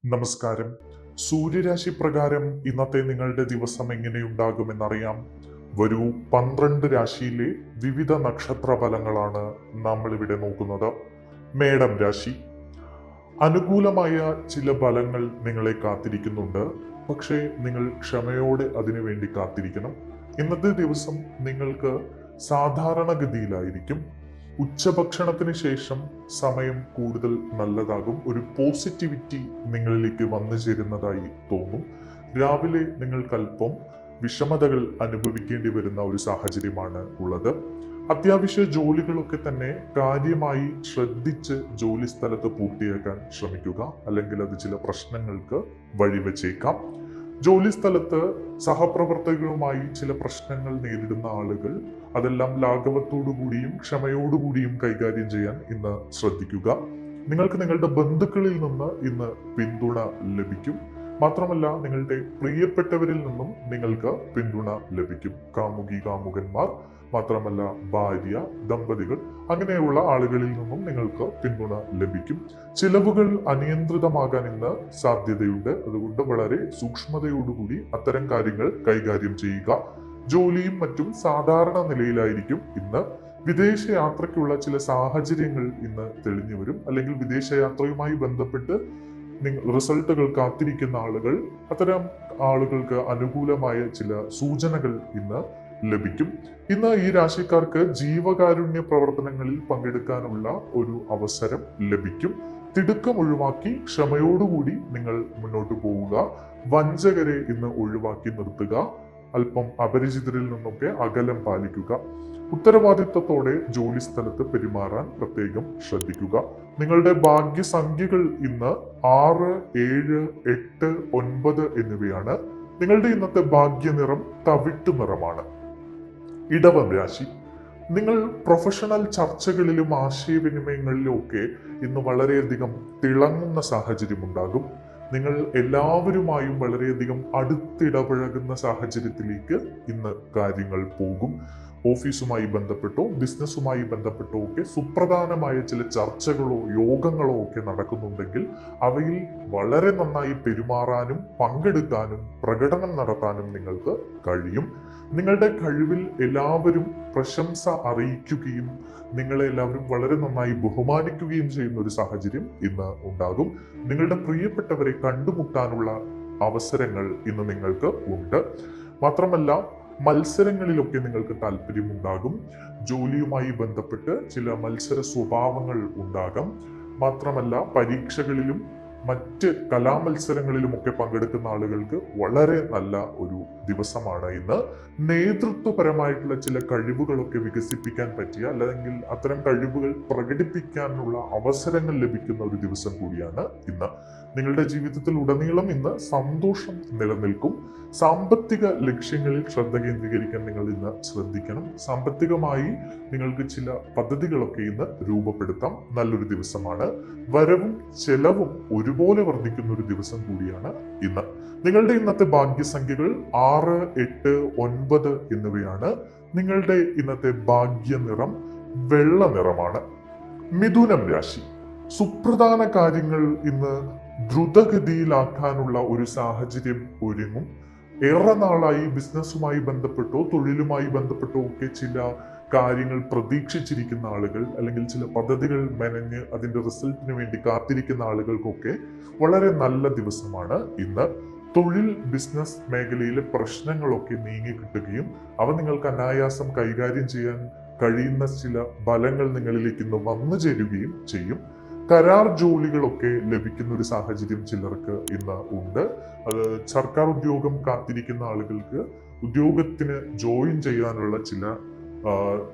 നമസ്കാരം. സൂര്യരാശി പ്രകാരം ഇന്നത്തെ നിങ്ങളുടെ ദിവസം എങ്ങനെയുണ്ടാകുമെന്നറിയാം. വരൂ, 12 രാശിയിലെ വിവിധ നക്ഷത്ര ഫലങ്ങളാണ് നമ്മൾ ഇവിടെ നോക്കുന്നത്. മേടം രാശി. അനുകൂലമായ ചില ഫലങ്ങൾ നിങ്ങളെ കാത്തിരിക്കുന്നുണ്ട്. പക്ഷേ നിങ്ങൾ ക്ഷമയോടെ അതിനുവേണ്ടി കാത്തിരിക്കണം. ഇന്നത്തെ ദിവസം നിങ്ങൾക്ക് സാധാരണഗതിയിലായിരിക്കും. ഉച്ചഭക്ഷണത്തിന് ശേഷം സമയം കൂടുതൽ നല്ലതാകും. ഒരു പോസിറ്റിവിറ്റി നിങ്ങളിലേക്ക് വന്നു ചേരുന്നതായി തോന്നും. രാവിലെ നിങ്ങൾക്കല്പം വിഷമതകൾ അനുഭവിക്കേണ്ടി വരുന്ന ഒരു സാഹചര്യമാണ് ഉള്ളത്. അത്യാവശ്യ ജോലികളൊക്കെ തന്നെ കാര്യമായി ശ്രദ്ധിച്ച് ജോലി സ്ഥലത്ത് പൂർത്തിയാക്കാൻ ശ്രമിക്കുക, അല്ലെങ്കിൽ അത് ചില പ്രശ്നങ്ങൾക്ക് വഴിവെച്ചേക്കാം. ജോലി സ്ഥലത്ത് സഹപ്രവർത്തകരുമായി ചില പ്രശ്നങ്ങൾ നേരിടുന്ന ആളുകൾ അതെല്ലാം ലാഘവത്തോടുകൂടിയും ക്ഷമയോടുകൂടിയും കൈകാര്യം ചെയ്യാൻ ഇന്ന് ശ്രദ്ധിക്കുക. നിങ്ങൾക്ക് നിങ്ങളുടെ ബന്ധുക്കളിൽ നിന്ന് ഇന്ന് പിന്തുണ ലഭിക്കും. മാത്രമല്ല, നിങ്ങളുടെ പ്രിയപ്പെട്ടവരിൽ നിന്നും നിങ്ങൾക്ക് പിന്തുണ ലഭിക്കും. കാമുകി കാമുകന്മാർ, മാത്രമല്ല ഭാര്യ, ദമ്പതികൾ, അങ്ങനെയുള്ള ആളുകളിൽ നിന്നും നിങ്ങൾക്ക് പിന്തുണ ലഭിക്കും. ചിലവുകൾ അനിയന്ത്രിതമാകാൻ ഇന്ന് സാധ്യതയുണ്ട്. അതുകൊണ്ട് വളരെ സൂക്ഷ്മതയോടുകൂടി അത്തരം കാര്യങ്ങൾ കൈകാര്യം ചെയ്യുക. ജോലിയും മറ്റും സാധാരണ നിലയിലായിരിക്കും ഇന്ന്. വിദേശയാത്രയ്ക്കുള്ള ചില സാഹചര്യങ്ങൾ ഇന്ന് തെളിഞ്ഞു വരും. അല്ലെങ്കിൽ വിദേശയാത്രയുമായി ബന്ധപ്പെട്ട് റിസൾട്ടുകൾ കാത്തിരിക്കുന്ന ആളുകൾ, അത്തരം ആളുകൾക്ക് അനുകൂലമായ ചില സൂചനകൾ ഇന്ന് ലഭിക്കും. ഇന്ന് ഈ രാശിക്കാർക്ക് ജീവകാരുണ്യ പ്രവർത്തനങ്ങളിൽ പങ്കെടുക്കാനുള്ള ഒരു അവസരം ലഭിക്കും. തിടുക്കം ഒഴിവാക്കി ക്ഷമയോടുകൂടി നിങ്ങൾ മുന്നോട്ട് പോവുക. വഞ്ചകരെ ഇന്ന് ഒഴിവാക്കി നിർത്തുക. അല്പം അപരിചിതരിൽ നിന്നൊക്കെ അകലം പാലിക്കുക. ഉത്തരവാദിത്തത്തോടെ ജോലി സ്ഥലത്ത് പെരുമാറാൻ പ്രത്യേകം ശ്രദ്ധിക്കുക. നിങ്ങളുടെ ഭാഗ്യസംഖ്യകൾ ഇന്ന് 6, 7, 8, 9 എന്നിവയാണ്. നിങ്ങളുടെ ഇന്നത്തെ ഭാഗ്യനിറം തവിട്ടു നിറമാണ്. ഇടവം രാശി. നിങ്ങൾ പ്രൊഫഷണൽ ചർച്ചകളിലും ആശയവിനിമയങ്ങളിലും ഒക്കെ ഇന്ന് വളരെയധികം തിളങ്ങുന്ന സാഹചര്യം ഉണ്ടാകും. നിങ്ങൾ എല്ലാവരുമായും വളരെയധികം അടുത്തിടപഴകുന്ന സാഹചര്യത്തിലേക്ക് ഇന്ന് കാര്യങ്ങൾ പോകും. ഓഫീസുമായി ബന്ധപ്പെട്ടോ ബിസിനസ്സുമായി ബന്ധപ്പെട്ടോ ഒക്കെ സുപ്രധാനമായ ചില ചർച്ചകളോ യോഗങ്ങളോ ഒക്കെ നടക്കുന്നുണ്ടെങ്കിൽ അവയിൽ വളരെ നന്നായി പെരുമാറാനും പങ്കെടുക്കാനും പ്രകടനം നടത്താനും നിങ്ങൾക്ക് കഴിയും. നിങ്ങളുടെ കഴിവിൽ എല്ലാവരും പ്രശംസ അറിയിക്കുകയും നിങ്ങളെ എല്ലാവരും വളരെ നന്നായി ബഹുമാനിക്കുകയും ചെയ്യുന്ന ഒരു സാഹചര്യം ഇന്ന് ഉണ്ടാകും. നിങ്ങളുടെ പ്രിയപ്പെട്ടവരെ കണ്ടുമുട്ടാനുള്ള അവസരങ്ങൾ ഇന്ന് നിങ്ങൾക്ക് ഉണ്ട്. മാത്രമല്ല, മത്സരങ്ങളിലൊക്കെ നിങ്ങൾക്ക് താല്പര്യമുണ്ടാകും. ജോലിയുമായി ബന്ധപ്പെട്ട് ചില മത്സര സ്വഭാവങ്ങൾ ഉണ്ടാകാം. മാത്രമല്ല, പരീക്ഷകളിലും മറ്റ് കലാമത്സരങ്ങളിലുമൊക്കെ പങ്കെടുക്കുന്ന ആളുകൾക്ക് വളരെ നല്ല ഒരു ദിവസമാണ് ഇന്ന്. നേതൃത്വപരമായിട്ടുള്ള ചില കഴിവുകളൊക്കെ വികസിപ്പിക്കാൻ പറ്റിയ, അല്ലെങ്കിൽ അത്തരം കഴിവുകൾ പ്രകടിപ്പിക്കാനുള്ള അവസരങ്ങൾ ലഭിക്കുന്ന ഒരു ദിവസം കൂടിയാണ് ഇന്ന്. നിങ്ങളുടെ ജീവിതത്തിൽ ഉടനീളം ഇന്ന് സന്തോഷം നിലനിൽക്കും. സാമ്പത്തിക ലക്ഷ്യങ്ങളിൽ ശ്രദ്ധ കേന്ദ്രീകരിക്കാൻ നിങ്ങൾ ഇന്ന് ശ്രദ്ധിക്കണം. സാമ്പത്തികമായി നിങ്ങൾക്ക് ചില പദ്ധതികളൊക്കെ ഇന്ന് രൂപപ്പെടുത്താം. നല്ലൊരു ദിവസമാണ്. വരവും ചെലവും ഒരുപോലെ വർദ്ധിക്കുന്ന ഒരു ദിവസം കൂടിയാണ് ഇന്ന്. നിങ്ങളുടെ ഇന്നത്തെ ഭാഗ്യസംഖ്യകൾ 6, 8, 9 എന്നിവയാണ്. നിങ്ങളുടെ ഇന്നത്തെ ഭാഗ്യനിറം വെള്ള നിറമാണ്. മിഥുനം രാശി. സുപ്രധാന കാര്യങ്ങൾ ഇന്ന് ദ്രുതഗതിയിലാക്കാനുള്ള ഒരു സാഹചര്യം ഒരുങ്ങും. ഏറെ നാളായി ബിസിനസ്സുമായി ബന്ധപ്പെട്ടോ തൊഴിലുമായി ബന്ധപ്പെട്ടോ ഒക്കെ ചില കാര്യങ്ങൾ പ്രതീക്ഷിച്ചിരിക്കുന്ന ആളുകൾ, അല്ലെങ്കിൽ ചില പദ്ധതികൾ മെനഞ്ഞ് അതിന്റെ റിസൾട്ടിന് വേണ്ടി കാത്തിരിക്കുന്ന ആളുകൾക്കൊക്കെ വളരെ നല്ല ദിവസമാണ് ഇന്ന്. തൊഴിൽ ബിസിനസ് മേഖലയിലെ പ്രശ്നങ്ങളൊക്കെ നീങ്ങിക്കിട്ടുകയും അവ നിങ്ങൾക്ക് അനായാസം കൈകാര്യം ചെയ്യാൻ കഴിയുന്ന ചില ഫലങ്ങൾ നിങ്ങളിലേക്ക് ഇന്ന് വന്നു ചേരുകയും ചെയ്യും. കരാർ ജോലികളൊക്കെ ലഭിക്കുന്ന ഒരു സാഹചര്യം ചിലർക്ക് ഇന്ന് ഉണ്ട്. അത് സർക്കാർ ഉദ്യോഗം കാത്തിരിക്കുന്ന ആളുകൾക്ക് ഉദ്യോഗത്തിന് ജോയിൻ ചെയ്യാനുള്ള ചില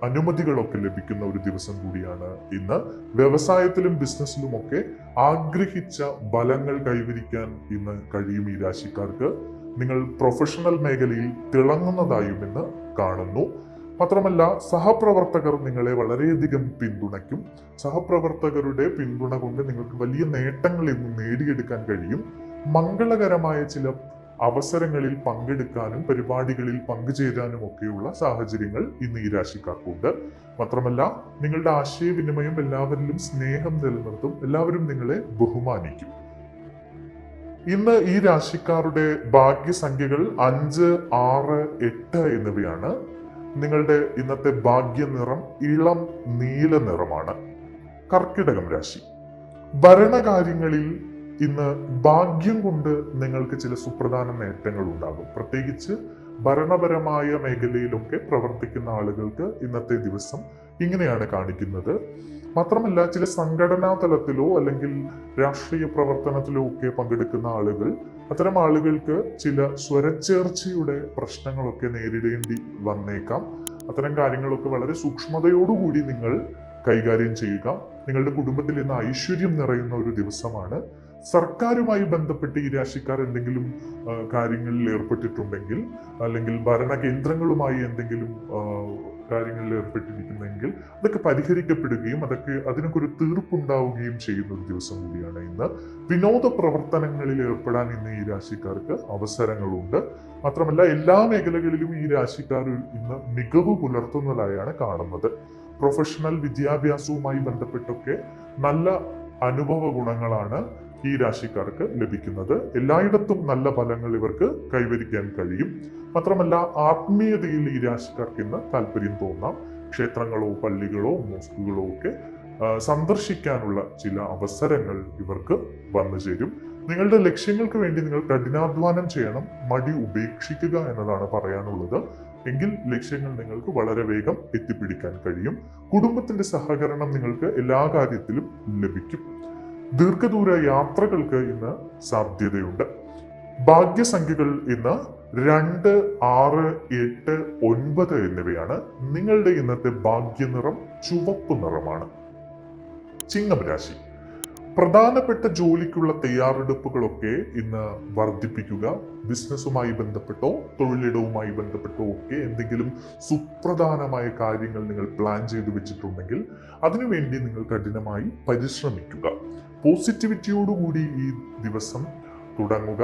അനുമതികളൊക്കെ ലഭിക്കുന്ന ഒരു ദിവസം കൂടിയാണ് ഇന്ന്. വ്യവസായത്തിലും ബിസിനസ്സിലും ഒക്കെ ആഗ്രഹിച്ച ഫലങ്ങൾ കൈവരിക്കാൻ ഇന്ന് കഴിയും ഈ രാശിക്കാർക്ക്. നിങ്ങൾ പ്രൊഫഷണൽ മേഖലയിൽ തിളങ്ങുന്നതായും ഇന്ന് കാണുന്നു. മാത്രമല്ല, സഹപ്രവർത്തകർ നിങ്ങളെ വളരെയധികം പിന്തുണയ്ക്കും. സഹപ്രവർത്തകരുടെ പിന്തുണ കൊണ്ട് നിങ്ങൾക്ക് വലിയ നേട്ടങ്ങൾ ഇന്ന് നേടിയെടുക്കാൻ കഴിയും. മംഗളകരമായ ചില അവസരങ്ങളിൽ പങ്കെടുക്കാനും പരിപാടികളിൽ പങ്കുചേരാനും ഒക്കെയുള്ള സാഹചര്യങ്ങൾ ഇന്ന് ഈ രാശിക്കാർക്കുണ്ട്. മാത്രമല്ല, നിങ്ങളുടെ ആശയവിനിമയം എല്ലാവരിലും സ്നേഹം നിലനിർത്തും. എല്ലാവരും നിങ്ങളെ ബഹുമാനിക്കും. ഇന്ന് ഈ രാശിക്കാരുടെ ഭാഗ്യസംഖ്യകൾ 5, 6, 8 എന്നിവയാണ്. നിങ്ങളുടെ ഇന്നത്തെ ഭാഗ്യ നിറം ഇളം നീല നിറമാണ്. കർക്കിടകം രാശി. ഭരണകാര്യങ്ങളിൽ ഇന്ന് ഭാഗ്യം കൊണ്ട് നിങ്ങൾക്ക് ചില സുപ്രധാന നേട്ടങ്ങൾ ഉണ്ടാകും. പ്രത്യേകിച്ച് ഭരണപരമായ മേഖലയിലൊക്കെ പ്രവർത്തിക്കുന്ന ആളുകൾക്ക് ഇന്നത്തെ ദിവസം ഇങ്ങനെയാണ് കാണിക്കുന്നത്. മാത്രമല്ല, ചില സംഘടനാ തലത്തിലോ അല്ലെങ്കിൽ രാഷ്ട്രീയ പ്രവർത്തനത്തിലോ ഒക്കെ പങ്കെടുക്കുന്ന ആളുകൾ, അത്തരം ആളുകൾക്ക് ചില സ്വരച്ചേർച്ചയുടെ പ്രശ്നങ്ങളൊക്കെ നേരിടേണ്ടി വന്നേക്കാം. അത്തരം കാര്യങ്ങളൊക്കെ വളരെ സൂക്ഷ്മതയോടുകൂടി നിങ്ങൾ കൈകാര്യം ചെയ്യുക. നിങ്ങളുടെ കുടുംബത്തിൽ ഇന്ന് ഐശ്വര്യം നിറയുന്ന ഒരു ദിവസമാണ്. സർക്കാരുമായി ബന്ധപ്പെട്ട് ഈ രാശിക്കാർ എന്തെങ്കിലും കാര്യങ്ങളിൽ ഏർപ്പെട്ടിട്ടുണ്ടെങ്കിൽ, അല്ലെങ്കിൽ ഭരണകേന്ദ്രങ്ങളുമായി എന്തെങ്കിലും കാര്യങ്ങളിൽ ഏർപ്പെട്ടിരിക്കുന്നെങ്കിൽ അതൊക്കെ പരിഹരിക്കപ്പെടുകയും അതിനൊക്കെ ഒരു തീർപ്പുണ്ടാവുകയും ചെയ്യുന്ന ഒരു ദിവസം കൂടിയാണ് ഇന്ന്. വിനോദ പ്രവർത്തനങ്ങളിൽ ഏർപ്പെടാൻ ഇന്ന് ഈ രാശിക്കാർക്ക് അവസരങ്ങളുണ്ട്. മാത്രമല്ല, എല്ലാ മേഖലകളിലും ഈ രാശിക്കാർ ഇന്ന് മികവ് പുലർത്തുന്നതായാണ് കാണുന്നത്. പ്രൊഫഷണൽ വിദ്യാഭ്യാസവുമായി ബന്ധപ്പെട്ടൊക്കെ നല്ല അനുഭവ ഗുണങ്ങളാണ് ഈ രാശിക്കാർക്ക് ലഭിക്കുന്നത്. എല്ലായിടത്തും നല്ല ഫലങ്ങൾ ഇവർക്ക് കൈവരിക്കാൻ കഴിയും. മാത്രമല്ല, ആത്മീയതയിൽ ഈ രാശിക്കാർക്ക് ഇന്ന് താല്പര്യം തോന്നാം. ക്ഷേത്രങ്ങളോ പള്ളികളോ മോസ്കുകളോ ഒക്കെ സന്ദർശിക്കാനുള്ള ചില അവസരങ്ങൾ ഇവർക്ക് വന്നു ചേരും. നിങ്ങളുടെ ലക്ഷ്യങ്ങൾക്ക് വേണ്ടി നിങ്ങൾ കഠിനാധ്വാനം ചെയ്യണം. മടി ഉപേക്ഷിക്കുക എന്നതാണ് പറയാനുള്ളത്. എങ്കിൽ ലക്ഷ്യങ്ങൾ നിങ്ങൾക്ക് വളരെ വേഗം എത്തിപ്പിടിക്കാൻ കഴിയും. കുടുംബത്തിന്റെ സഹകരണം നിങ്ങൾക്ക് എല്ലാ കാര്യത്തിലും ലഭിക്കും. ദീർഘദൂര യാത്രകൾക്ക് ഇന്ന് സാധ്യതയുണ്ട്. ഭാഗ്യസംഖ്യകൾ ഇന്ന് 2, 6, 8, 9 എന്നിവയാണ്. നിങ്ങളുടെ ഇന്നത്തെ ഭാഗ്യനിറം ചുവപ്പ് നിറമാണ്. ചിങ്ങം രാശി. പ്രധാനപ്പെട്ട ജോലിക്കുള്ള തയ്യാറെടുപ്പുകളൊക്കെ ഇന്ന് വർദ്ധിപ്പിക്കുക. ബിസിനസ്സുമായി ബന്ധപ്പെട്ടോ തൊഴിലിടവുമായി ബന്ധപ്പെട്ടോ ഒക്കെ എന്തെങ്കിലും സുപ്രധാനമായ കാര്യങ്ങൾ നിങ്ങൾ പ്ലാൻ ചെയ്തു വെച്ചിട്ടുണ്ടെങ്കിൽ അതിനുവേണ്ടി നിങ്ങൾ കഠിനമായി പരിശ്രമിക്കുക. പോസിറ്റിവിറ്റിയോടുകൂടി ഈ ദിവസം തുടങ്ങുക.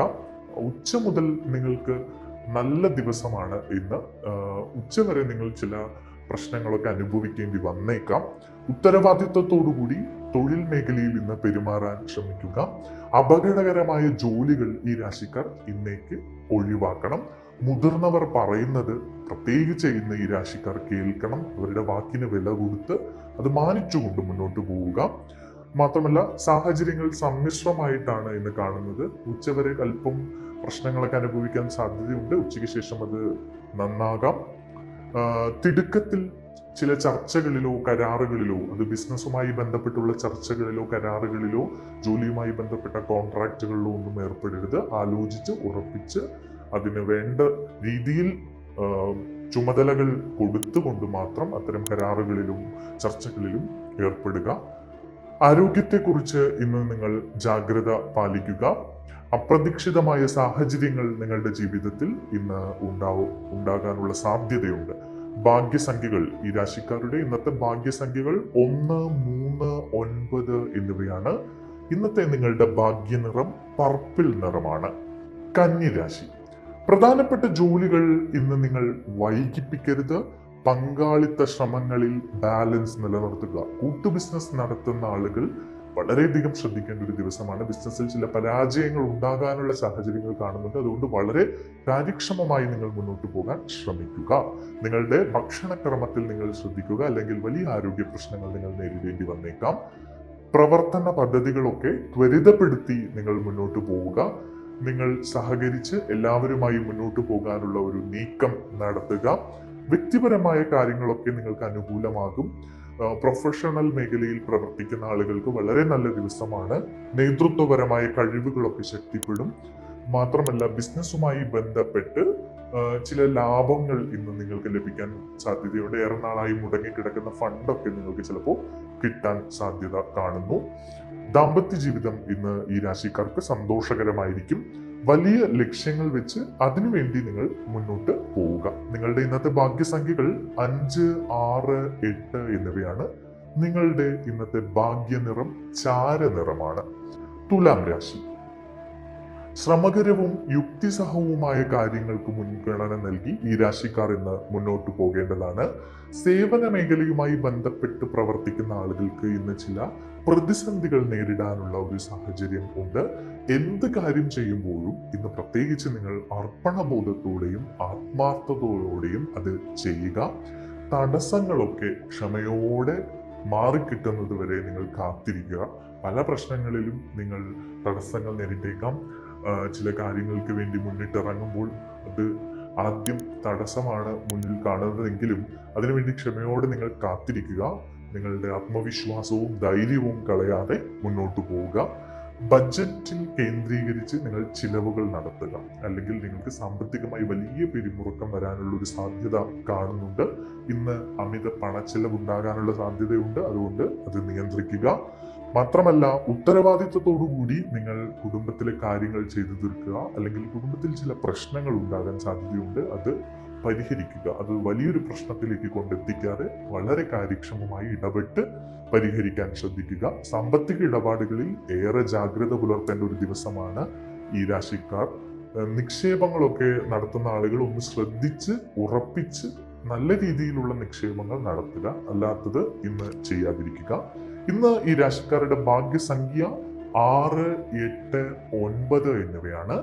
ഉച്ച മുതൽ നിങ്ങൾക്ക് നല്ല ദിവസമാണ് ഇന്ന്. ഉച്ചവരെ നിങ്ങൾ ചില പ്രശ്നങ്ങളൊക്കെ അനുഭവിക്കേണ്ടി വന്നേക്കാം. ഉത്തരവാദിത്വത്തോടുകൂടി തൊഴിൽ മേഖലയിൽ ഇന്ന് പെരുമാറാൻ ശ്രമിക്കുക. അപകടകരമായ ജോലികൾ ഈ രാശിക്കാർ ഇന്നേക്ക് ഒഴിവാക്കണം. മുതിർന്നവർ പറയുന്നത് പ്രത്യേകിച്ച് ഇന്ന് ഈ രാശിക്കാർ കേൾക്കണം. അവരുടെ വാക്കിന് വില കൊടുത്ത് അത് മാനിച്ചുകൊണ്ട് മുന്നോട്ട് പോവുക. മാത്രമല്ല, സാഹചര്യങ്ങൾ സമ്മിശ്രമായിട്ടാണ് ഇന്ന് കാണുന്നത്. ഉച്ചവരെ അല്പം പ്രശ്നങ്ങളൊക്കെ അനുഭവിക്കാൻ സാധ്യതയുണ്ട്. ഉച്ചയ്ക്ക് ശേഷം അത് നന്നാകാം. തിടുക്കത്തിൽ ചില ചർച്ചകളിലോ കരാറുകളിലോ, അത് ബിസിനസ്സുമായി ബന്ധപ്പെട്ടുള്ള ചർച്ചകളിലോ കരാറുകളിലോ ജോലിയുമായി ബന്ധപ്പെട്ട കോൺട്രാക്റ്റുകളിലോ ഒന്നും ഏർപ്പെടരുത്. ആലോചിച്ച് ഉറപ്പിച്ച് അതിന് വേണ്ട രീതിയിൽ ചുമതലകൾ കൊടുത്തുകൊണ്ട് മാത്രം അത്തരം കരാറുകളിലും ചർച്ചകളിലും ഏർപ്പെടുക. ആരോഗ്യത്തെക്കുറിച്ച് ഇന്ന് നിങ്ങൾ ജാഗ്രത പാലിക്കുക. അപ്രതീക്ഷിതമായ സാഹചര്യങ്ങൾ നിങ്ങളുടെ ജീവിതത്തിൽ ഇന്ന് ഉണ്ടാകാനുള്ള സാധ്യതയുണ്ട്. ഭാഗ്യസംഖ്യകൾ, ഈ രാശിക്കാരുടെ ഇന്നത്തെ ഭാഗ്യസംഖ്യകൾ 1, 3, 9 എന്നിവയാണ്. ഇന്നത്തെ നിങ്ങളുടെ ഭാഗ്യനിറം പർപ്പിൾ നിറമാണ്. കന്നി രാശി. പ്രധാനപ്പെട്ട ജോലികൾ ഇന്ന് നിങ്ങൾ വൈകിപ്പിക്കരുത്. പങ്കാളിത്ത ശ്രമങ്ങളിൽ ബാലൻസ് നിലനിർത്തുക. കൂട്ടു ബിസിനസ് നടത്തുന്ന ആളുകൾ വളരെയധികം ശ്രദ്ധിക്കേണ്ട ഒരു ദിവസമാണ്. ബിസിനസ്സിൽ ചില പരാജയങ്ങൾ ഉണ്ടാകാനുള്ള സാഹചര്യങ്ങൾ കാണുന്നുണ്ട്. അതുകൊണ്ട് വളരെ കാര്യക്ഷമമായി നിങ്ങൾ മുന്നോട്ട് പോകാൻ ശ്രമിക്കുക. നിങ്ങളുടെ ഭക്ഷണക്രമത്തിൽ നിങ്ങൾ ശ്രദ്ധിക്കുക, അല്ലെങ്കിൽ വലിയ ആരോഗ്യ പ്രശ്നങ്ങൾ നിങ്ങൾ നേരിടേണ്ടി വന്നേക്കാം. പ്രവർത്തന പദ്ധതികളൊക്കെ ത്വരിതപ്പെടുത്തി നിങ്ങൾ മുന്നോട്ട് പോവുക. നിങ്ങൾ സഹകരിച്ച് എല്ലാവരുമായി മുന്നോട്ട് പോകാനുള്ള ഒരു നീക്കം നടത്തുക. വ്യക്തിപരമായ കാര്യങ്ങളൊക്കെ നിങ്ങൾക്ക് അനുകൂലമാകും. പ്രൊഫഷണൽ മേഖലയിൽ പ്രവർത്തിക്കുന്ന ആളുകൾക്ക് വളരെ നല്ല ദിവസമാണ്. നേതൃത്വപരമായ കഴിവുകളൊക്കെ ശക്തിപ്പെടും. മാത്രമല്ല, ബിസിനസ്സുമായി ബന്ധപ്പെട്ട് ചില ലാഭങ്ങൾ ഇന്ന് നിങ്ങൾക്ക് ലഭിക്കാൻ സാധ്യതയുണ്ട്. ഏറെ നാളായി മുടങ്ങിക്കിടക്കുന്ന ഫണ്ടൊക്കെ നിങ്ങൾക്ക് ചിലപ്പോൾ കിട്ടാൻ സാധ്യത കാണുന്നു. ദാമ്പത്യ ജീവിതം ഇന്ന് ഈ രാശിക്കാർക്ക് സന്തോഷകരമായിരിക്കും. വലിയ ലക്ഷ്യങ്ങൾ വെച്ച് അതിനുവേണ്ടി നിങ്ങൾ മുന്നോട്ട് പോവുക. നിങ്ങളുടെ ഇന്നത്തെ ഭാഗ്യസംഖ്യകൾ 5, 6, 8 എന്നിവയാണ്. നിങ്ങളുടെ ഇന്നത്തെ ഭാഗ്യനിറം ചാരനിറമാണ്. തുലാം രാശി. ശ്രമകരവും യുക്തിസഹവുമായ കാര്യങ്ങൾക്ക് മുൻഗണന നൽകി ഈ രാശിക്കാർ ഇന്ന് മുന്നോട്ട് പോകേണ്ടതാണ്. സേവന മേഖലയുമായി ബന്ധപ്പെട്ട് പ്രവർത്തിക്കുന്ന ആളുകൾക്ക് ഇന്ന് ചില പ്രതിസന്ധികൾ നേരിടാനുള്ള ഒരു സാഹചര്യം ഉണ്ട്. എന്ത് കാര്യം ചെയ്യുമ്പോഴും ഇന്ന് പ്രത്യേകിച്ച് നിങ്ങൾ അർപ്പണബോധത്തോടെയും ആത്മാർത്ഥതയോടെയും അത് ചെയ്യുക. തടസ്സങ്ങളൊക്കെ ക്ഷമയോടെ മാറിക്കിട്ടുന്നത് വരെ നിങ്ങൾ കാത്തിരിക്കുക. പല പ്രശ്നങ്ങളിലും നിങ്ങൾ തടസ്സങ്ങൾ നേരിട്ടേക്കാം. ചില കാര്യങ്ങൾക്ക് വേണ്ടി മുന്നിട്ടിറങ്ങുമ്പോൾ അത് ആദ്യം തടസ്സമാണ് മുന്നിൽ കാണുന്നതെങ്കിലും അതിനുവേണ്ടി ക്ഷമയോടെ നിങ്ങൾ കാത്തിരിക്കുക. നിങ്ങളുടെ ആത്മവിശ്വാസവും ധൈര്യവും കളയാതെ മുന്നോട്ട് പോവുക. ബഡ്ജറ്റിൽ കേന്ദ്രീകരിച്ച് നിങ്ങൾ ചിലവുകൾ നടത്തുക. അല്ലെങ്കിൽ നിങ്ങൾക്ക് സാമ്പത്തികമായി വലിയ പിരിമുറുക്കം വരാനുള്ള ഒരു സാധ്യത കാണുന്നുണ്ട്. ഇന്ന് അമിത പണച്ചെലവ് ഉണ്ടാകാനുള്ള സാധ്യതയുണ്ട്. അതുകൊണ്ട് അത് നിയന്ത്രിക്കുക. മാത്രമല്ല, ഉത്തരവാദിത്വത്തോടുകൂടി നിങ്ങൾ കുടുംബത്തിലെ കാര്യങ്ങൾ ചെയ്തു തീർക്കുക. അല്ലെങ്കിൽ കുടുംബത്തിൽ ചില പ്രശ്നങ്ങൾ ഉണ്ടാകാൻ സാധ്യതയുണ്ട്. അത് പരിഹരിക്കുക. അത് വലിയൊരു പ്രശ്നത്തിലേക്ക് കൊണ്ടെത്തിക്കാതെ വളരെ കാര്യക്ഷമമായി ഇടപെട്ട് പരിഹരിക്കാൻ ശ്രദ്ധിക്കുക. സാമ്പത്തിക ഇടപാടുകളിൽ ഏറെ ജാഗ്രത പുലർത്തേണ്ട ഒരു ദിവസമാണ് ഈ രാശിക്കാർ. നിക്ഷേപങ്ങളൊക്കെ നടത്തുന്ന ആളുകൾ ഒന്ന് ശ്രദ്ധിച്ച് ഉറപ്പിച്ച് നല്ല രീതിയിലുള്ള നിക്ഷേപങ്ങൾ നടത്തുക. അല്ലാത്തത് ഇന്ന് ചെയ്യാതിരിക്കുക. ഇന്ന് ഈ രാശിക്കാരുടെ ഭാഗ്യസംഖ്യ 6, 8, 9 എന്നിവയാണ്.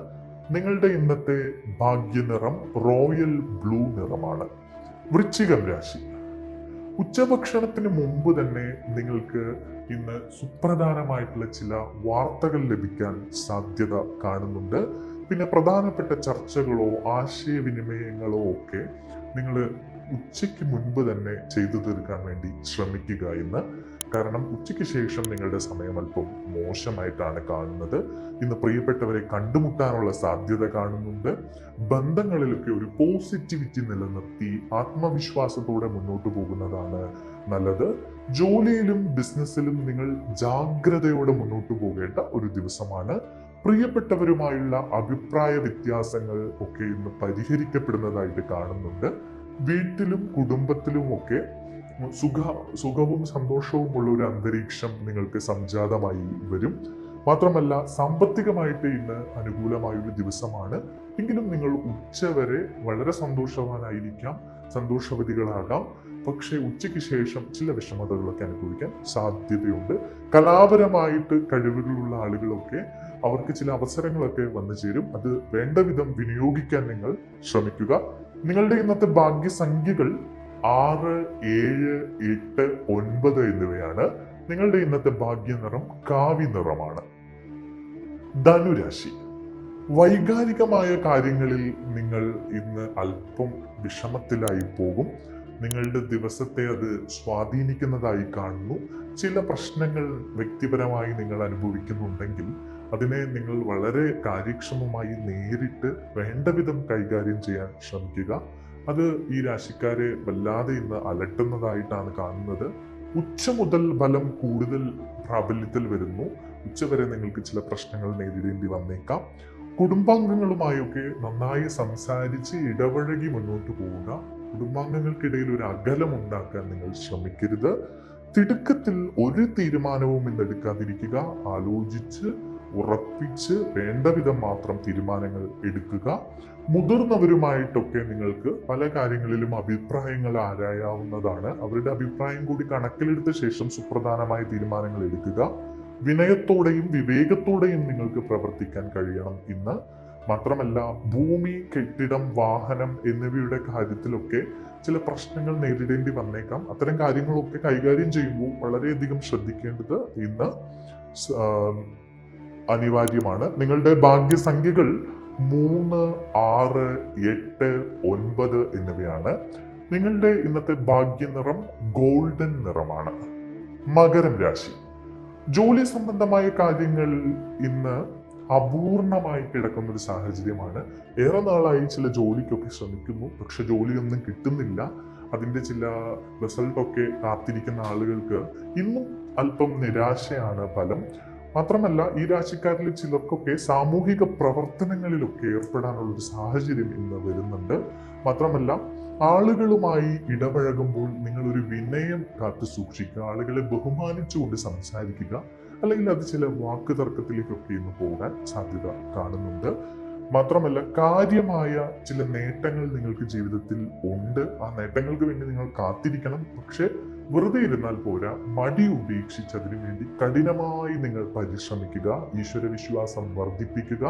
നിങ്ങളുടെ ഇന്നത്തെ ഭാഗ്യനിറം റോയൽ ബ്ലൂ നിറമാണ്. വൃശ്ചികം രാശി. ഉച്ചഭക്ഷണത്തിന് മുമ്പ് തന്നെ നിങ്ങൾക്ക് ഇന്ന് സുപ്രധാനമായിട്ടുള്ള ചില വാർത്തകൾ ലഭിക്കാൻ സാധ്യത കാണുന്നുണ്ട്. പിന്നെ പ്രധാനപ്പെട്ട ചർച്ചകളോ ആശയവിനിമയങ്ങളോ ഒക്കെ നിങ്ങൾ ഉച്ചയ്ക്ക് മുൻപ് തന്നെ ചെയ്തു തീർക്കാൻ വേണ്ടി ശ്രമിക്കുക ഇന്ന്. കാരണം ഉച്ചയ്ക്ക് ശേഷം നിങ്ങളുടെ സമയം അല്പം മോശമായിട്ടാണ് കാണുന്നത്. ഇന്ന് പ്രിയപ്പെട്ടവരെ കണ്ടുമുട്ടാനുള്ള സാധ്യത കാണുന്നുണ്ട്. ബന്ധങ്ങളിലൊക്കെ ഒരു പോസിറ്റിവിറ്റി നിലനിർത്തി ആത്മവിശ്വാസത്തോടെ മുന്നോട്ട് പോകുന്നതാണ് നല്ലത്. ജോലിയിലും ബിസിനസ്സിലും നിങ്ങൾ ജാഗ്രതയോടെ മുന്നോട്ട് പോകേണ്ട ഒരു ദിവസമാണ്. പ്രിയപ്പെട്ടവരുമായുള്ള അഭിപ്രായ വ്യത്യാസങ്ങൾ ഒക്കെ ഇന്ന് പരിഹരിക്കപ്പെടുന്നതായിട്ട് കാണുന്നുണ്ട്. വീട്ടിലും കുടുംബത്തിലും ഒക്കെ സുഖവും സന്തോഷവും ഉള്ള ഒരു അന്തരീക്ഷം നിങ്ങൾക്ക് സംജാതമായി വരും. മാത്രമല്ല, സാമ്പത്തികമായിട്ട് ഇന്ന് അനുകൂലമായൊരു ദിവസമാണ്. എങ്കിലും നിങ്ങൾ ഉച്ചവരെ വളരെ സന്തോഷവാനായിരിക്കാം, സന്തോഷവതികളാകാം. പക്ഷേ ഉച്ചയ്ക്ക് ശേഷം ചില വിഷമതകളൊക്കെ അനുഭവിക്കാൻ സാധ്യതയുണ്ട്. കലാപരമായിട്ട് കഴിവുകളുള്ള ആളുകളൊക്കെ അവർക്ക് ചില അവസരങ്ങളൊക്കെ വന്നു ചേരും. അത് വേണ്ട വിധം വിനിയോഗിക്കാൻ നിങ്ങൾ ശ്രമിക്കുക. നിങ്ങളുടെ ഇന്നത്തെ ഭാഗ്യസംഖ്യകൾ 6, 7, 8, 9 എന്നിവയാണ്. നിങ്ങളുടെ ഇന്നത്തെ ഭാഗ്യനിറം കാവി നിറമാണ്. ധനുരാശി. വൈകാരികമായ കാര്യങ്ങളിൽ നിങ്ങൾ ഇന്ന് അല്പം വിഷമത്തിലായി പോകും. നിങ്ങളുടെ ദിവസത്തെ അത് സ്വാധീനിക്കുന്നതായി കാണുന്നു. ചില പ്രശ്നങ്ങൾ വ്യക്തിപരമായി നിങ്ങൾ അനുഭവിക്കുന്നുണ്ടെങ്കിൽ അതിനെ നിങ്ങൾ വളരെ കാര്യക്ഷമമായി നേരിട്ട് വേണ്ട വിധം കൈകാര്യം ചെയ്യാൻ ശ്രമിക്കുക. അത് ഈ രാശിക്കാരെ വല്ലാതെ ഇന്ന് അലട്ടുന്നതായിട്ടാണ് കാണുന്നത്. ഉച്ച മുതൽ ബലം കൂടുതൽ പ്രാബല്യത്തിൽ വരുന്നു. ഉച്ചവരെ നിങ്ങൾക്ക് ചില പ്രശ്നങ്ങൾ നേരിടേണ്ടി വന്നേക്കാം. കുടുംബാംഗങ്ങളുമായൊക്കെ നന്നായി സംസാരിച്ച് ഇടപഴകി മുന്നോട്ട് പോവുക. കുടുംബാംഗങ്ങൾക്കിടയിൽ ഒരു അകലം ഉണ്ടാക്കാൻ നിങ്ങൾ ശ്രമിക്കരുത്. തിടുക്കത്തിൽ ഒരു തീരുമാനവും ഇന്ന് എടുക്കാതിരിക്കുക. ആലോചിച്ച് ഉറപ്പിച്ച് വേണ്ട വിധം മാത്രം തീരുമാനങ്ങൾ എടുക്കുക. മുതിർന്നവരുമായിട്ടൊക്കെ നിങ്ങൾക്ക് പല കാര്യങ്ങളിലും അഭിപ്രായങ്ങൾ ആരായാവുന്നതാണ്. അവരുടെ അഭിപ്രായം കൂടി കണക്കിലെടുത്ത ശേഷം സുപ്രധാനമായ തീരുമാനങ്ങൾ എടുക്കുക. വിനയത്തോടെയും വിവേകത്തോടെയും നിങ്ങൾക്ക് പ്രവർത്തിക്കാൻ കഴിയണം ഇന്ന്. മാത്രമല്ല, ഭൂമി, കെട്ടിടം, വാഹനം എന്നിവയുടെ കാര്യത്തിലൊക്കെ ചില പ്രശ്നങ്ങൾ നേരിടേണ്ടി വന്നേക്കാം. അത്തരം കാര്യങ്ങളൊക്കെ കൈകാര്യം ചെയ്യുമ്പോൾ വളരെയധികം ശ്രദ്ധിക്കേണ്ടത് ഇന്ന് അനിവാര്യമാണ്. നിങ്ങളുടെ ഭാഗ്യസംഖ്യകൾ 3, 6, 8, 9 എന്നിവയാണ്. നിങ്ങളുടെ ഇന്നത്തെ ഭാഗ്യനിറം ഗോൾഡൻ നിറമാണ്. മകരം രാശി. ജോലി സംബന്ധമായ കാര്യങ്ങൾ ഇന്ന് അപൂർണമായി കിടക്കുന്ന ഒരു സാഹചര്യമാണ്. ഏറെ നാളായി ചില ജോലിക്കൊക്കെ ശ്രമിക്കുന്നു, പക്ഷെ ജോലിയൊന്നും കിട്ടുന്നില്ല. അതിൻ്റെ ചില റിസൾട്ടൊക്കെ കാത്തിരിക്കുന്ന ആളുകൾക്ക് ഇന്നും അല്പം നിരാശയാണ് ഫലം. മാത്രമല്ല, ഈ രാശിക്കാരിൽ ചിലർക്കൊക്കെ സാമൂഹിക പ്രവർത്തനങ്ങളിലൊക്കെ ഏർപ്പെടാനുള്ള ഒരു സാഹചര്യം ഇന്ന് വരുന്നുണ്ട്. മാത്രമല്ല, ആളുകളുമായി ഇടപഴകുമ്പോൾ നിങ്ങളൊരു വിനയം കാത്തു സൂക്ഷിക്കുക. ആളുകളെ ബഹുമാനിച്ചുകൊണ്ട് സംസാരിക്കുക. അല്ലെങ്കിൽ അത് ചില വാക്ക് തർക്കത്തിലേക്കൊക്കെ ഇന്ന് പോകാൻ സാധ്യത കാണുന്നുണ്ട്. മാത്രമല്ല, കാര്യമായ ചില നേട്ടങ്ങൾ നിങ്ങൾക്ക് ജീവിതത്തിൽ ഉണ്ട്. ആ നേട്ടങ്ങൾക്ക് വേണ്ടി നിങ്ങൾ കാത്തിരിക്കണം. പക്ഷെ വെറുതെ ഇരുന്നാൽ പോരാ, മടി ഉപേക്ഷിച്ച് അതിനു വേണ്ടി കഠിനമായി നിങ്ങൾ പരിശ്രമിക്കുക, ഈശ്വര വിശ്വാസം വർദ്ധിപ്പിക്കുക,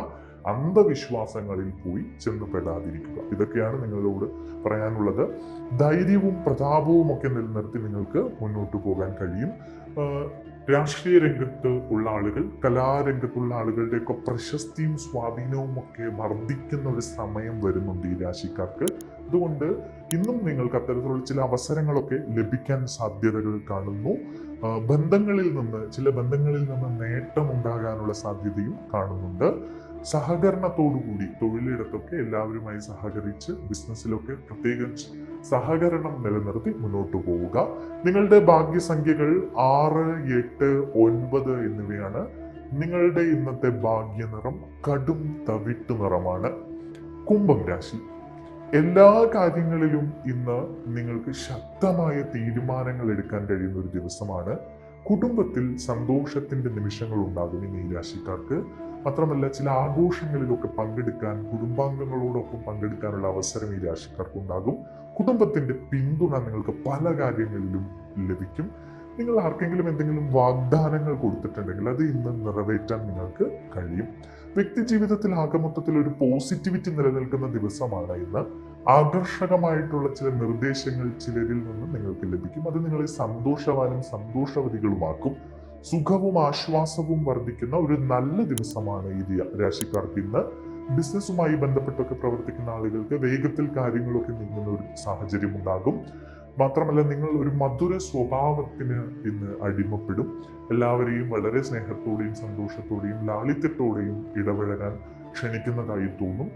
അന്ധവിശ്വാസങ്ങളിൽ പോയി ചെന്നുപെടാതിരിക്കുക. ഇതൊക്കെയാണ് നിങ്ങളോട് പറയാനുള്ളത്. ധൈര്യവും പ്രതാപവും ഒക്കെ നിലനിർത്തി നിങ്ങൾക്ക് മുന്നോട്ട് പോകാൻ കഴിയും. രാഷ്ട്രീയ രംഗത്ത് ഉള്ള ആളുകൾ, കലാരംഗത്തുള്ള ആളുകളുടെയൊക്കെ പ്രശസ്തിയും സ്വാധീനവും ഒക്കെ വർദ്ധിക്കുന്ന ഒരു സമയം വരുന്നുണ്ട് ഈ രാശിക്കാർക്ക്. അതുകൊണ്ട് ഇന്നും നിങ്ങൾക്ക് അത്തരത്തിലുള്ള ചില അവസരങ്ങളൊക്കെ ലഭിക്കാൻ സാധ്യതകൾ കാണുന്നു. ചില ബന്ധങ്ങളിൽ നിന്ന് നേട്ടം ഉണ്ടാകാനുള്ള സാധ്യതയും കാണുന്നുണ്ട്. സഹകരണത്തോടുകൂടി തൊഴിലിടത്തൊക്കെ എല്ലാവരുമായി സഹകരിച്ച്, ബിസിനസ്സിലൊക്കെ പ്രത്യേകിച്ച് സഹകരണം നിലനിർത്തി മുന്നോട്ട് പോവുക. നിങ്ങളുടെ ഭാഗ്യസംഖ്യകൾ 6, 8, 9 എന്നിവയാണ്. നിങ്ങളുടെ ഇന്നത്തെ ഭാഗ്യനിറം കടും തവിട്ടു നിറമാണ്. കുംഭം രാശി. എല്ലാ കാര്യങ്ങളിലും ഇന്ന് നിങ്ങൾക്ക് ശക്തമായ തീരുമാനങ്ങൾ എടുക്കാൻ കഴിയുന്ന ഒരു ദിവസമാണ്. കുടുംബത്തിൽ സന്തോഷത്തിന്റെ നിമിഷങ്ങൾ ഉണ്ടാകും ഇന്ന് ഈ രാശിക്കാർക്ക്. മാത്രമല്ല, ചില ആഘോഷങ്ങളിലൊക്കെ പങ്കെടുക്കാൻ, കുടുംബാംഗങ്ങളോടൊപ്പം പങ്കെടുക്കാനുള്ള അവസരം ഈ രാശിക്കാർക്ക് ഉണ്ടാകും. കുടുംബത്തിന്റെ പിന്തുണ നിങ്ങൾക്ക് പല കാര്യങ്ങളിലും ലഭിക്കും. നിങ്ങൾ ആർക്കെങ്കിലും എന്തെങ്കിലും വാഗ്ദാനങ്ങൾ കൊടുത്തിട്ടുണ്ടെങ്കിൽ അത് ഇന്ന് നിറവേറ്റാൻ നിങ്ങൾക്ക് കഴിയും. വ്യക്തി ജീവിതത്തിൽ ആകമൊത്തത്തിൽ ഒരു പോസിറ്റിവിറ്റി നിലനിൽക്കുന്ന ദിവസമാണ് ഇന്ന്. ആകർഷകമായിട്ടുള്ള ചില നിർദ്ദേശങ്ങൾ ചിലരിൽ നിന്ന് നിങ്ങൾക്ക് ലഭിക്കും. അത് നിങ്ങളെ സന്തോഷവാനും സന്തോഷവതികളുമാക്കും. സുഖവും ആശ്വാസവും വർദ്ധിക്കുന്ന ഒരു നല്ല ദിവസമാണ് ഈ രാശിക്കാർക്ക് ഇന്ന്. ബിസിനസ്സുമായി ബന്ധപ്പെട്ടൊക്കെ പ്രവർത്തിക്കുന്ന ആളുകൾക്ക് വേഗത്തിൽ കാര്യങ്ങളൊക്കെ നീങ്ങുന്ന ഒരു സാഹചര്യം ഉണ്ടാകും. മാത്രമല്ല, നിങ്ങൾ ഒരു മധുര സ്വഭാവത്തിന് ഇന്ന് അടിമപ്പെടും. എല്ലാവരെയും വളരെ സ്നേഹത്തോടെയും സന്തോഷത്തോടെയും ലാളിത്യത്തോടെയും ഇടപഴകാൻ ക്ഷണിക്കുന്നതായി തോന്നും.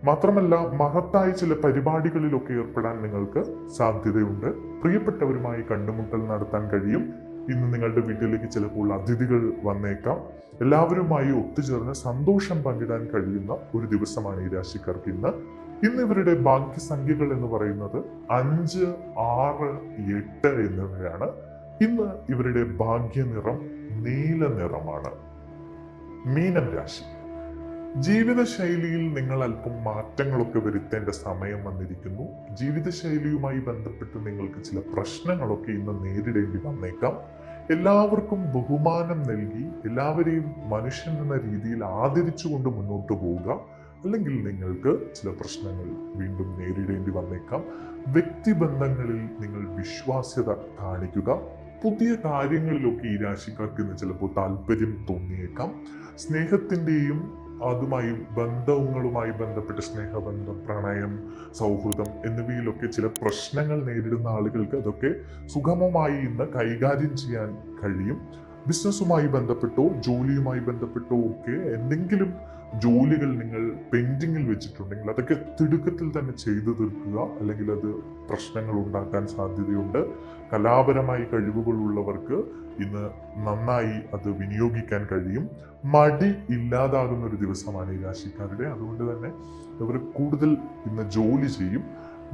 മാത്രമല്ല, മഹത്തായ ചില പരിപാടികളിലൊക്കെ ഏർപ്പെടാൻ നിങ്ങൾക്ക് സാധ്യതയുണ്ട്. പ്രിയപ്പെട്ടവരുമായി കണ്ടുമുട്ടൽ നടത്താൻ കഴിയും. ഇന്ന് നിങ്ങളുടെ വീട്ടിലേക്ക് ചിലപ്പോൾ അതിഥികൾ വന്നേക്കാം. എല്ലാവരുമായി ഒത്തുചേർന്ന് സന്തോഷം പങ്കിടാൻ കഴിയുന്ന ഒരു ദിവസമാണ് ഈ രാശിക്കാർക്ക് ഇന്ന്. ഇന്ന് ഇവരുടെ ഭാഗ്യസംഖ്യകൾ എന്ന് പറയുന്നത് 5, 6, 8 എന്നിവയാണ്. ഇന്ന് ഇവരുടെ ഭാഗ്യനിറം നീല നിറമാണ്. മീനം രാശി. ജീവിതശൈലിയിൽ നിങ്ങൾ അല്പം മാറ്റങ്ങളൊക്കെ വരുത്തേണ്ട സമയം വന്നിരിക്കുന്നു. ജീവിതശൈലിയുമായി ബന്ധപ്പെട്ട് നിങ്ങൾക്ക് ചില പ്രശ്നങ്ങളൊക്കെ ഇന്ന് നേരിടേണ്ടി വന്നേക്കാം. എല്ലാവർക്കും ബഹുമാനം നൽകി എല്ലാവരെയും മനുഷ്യൻ എന്ന രീതിയിൽ ആദരിച്ചുകൊണ്ട് മുന്നോട്ട് പോവുക. അല്ലെങ്കിൽ നിങ്ങൾക്ക് ചില പ്രശ്നങ്ങൾ വീണ്ടും നേരിടേണ്ടി വന്നേക്കാം. വ്യക്തിബന്ധങ്ങളിൽ നിങ്ങൾ വിശ്വാസ്യത കാണിക്കുക. പുതിയ കാര്യങ്ങളിലൊക്കെ ഈ രാശിക്കാർക്ക് ഇന്ന് ചിലപ്പോൾ താല്പര്യം തോന്നിയേക്കാം. സ്നേഹത്തിൻ്റെയും ബന്ധങ്ങളുമായി ബന്ധപ്പെട്ട് സ്നേഹബന്ധം, പ്രണയം, സൗഹൃദം എന്നിവയിലൊക്കെ ചില പ്രശ്നങ്ങൾ നേരിടുന്ന ആളുകൾക്ക് അതൊക്കെ സുഗമമായി ഇന്ന് കൈകാര്യം ചെയ്യാൻ കഴിയും. ബിസിനസ്സുമായി ബന്ധപ്പെട്ടോ ജോലിയുമായി ബന്ധപ്പെട്ടോ ഒക്കെ എന്തെങ്കിലും ജോലികൾ നിങ്ങൾ പെൻഡിങ്ങിൽ വെച്ചിട്ടുണ്ടെങ്കിൽ അതൊക്കെ തിടുക്കത്തിൽ തന്നെ ചെയ്തു തീർക്കുക. അല്ലെങ്കിൽ അത് പ്രശ്നങ്ങൾ ഉണ്ടാക്കാൻ സാധ്യതയുണ്ട്. കലാപരമായി കഴിവുകളുള്ളവർക്ക് ഇന്ന് നന്നായി അത് വിനിയോഗിക്കാൻ കഴിയും. മടി ഇല്ലാതാകുന്ന ഒരു ദിവസമാണ് ഈ രാശിക്കാരുടെ. അതുകൊണ്ട് തന്നെ ഇവർ കൂടുതൽ ഇന്ന് ജോലി ചെയ്യും.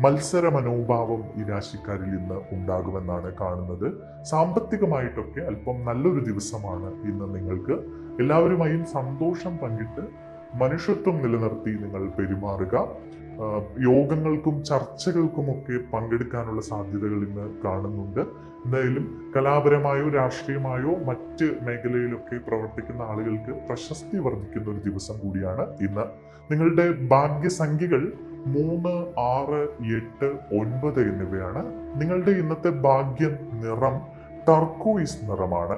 മത്സര മനോഭാവം ഈ രാശിക്കാരിൽ ഇന്ന് ഉണ്ടാകുമെന്നാണ് കാണുന്നത്. സാമ്പത്തികമായിട്ടൊക്കെ അല്പം നല്ലൊരു ദിവസമാണ് ഇന്ന് നിങ്ങൾക്ക്. എല്ലാവരുമായും സന്തോഷം പങ്കിട്ട് മനുഷ്യത്വം നിലനിർത്തി നിങ്ങൾ പെരുമാറുക. യോഗങ്ങൾക്കും ചർച്ചകൾക്കുമൊക്കെ പങ്കെടുക്കാനുള്ള സാധ്യതകൾ ഇന്ന് കാണുന്നുണ്ട്. എന്തായാലും കലാപരമായോ രാഷ്ട്രീയമായോ മറ്റ് മേഖലയിലൊക്കെ പ്രവർത്തിക്കുന്ന ആളുകൾക്ക് പ്രശസ്തി വർദ്ധിക്കുന്ന ഒരു ദിവസം കൂടിയാണ് ഇന്ന്. നിങ്ങളുടെ ഭാഗ്യസംഖ്യകൾ 3, 6, 8, 9 എന്നിവയാണ്. നിങ്ങളുടെ ഇന്നത്തെ ഭാഗ്യ നിറം ടർക്കോയിസ് നിറമാണ്.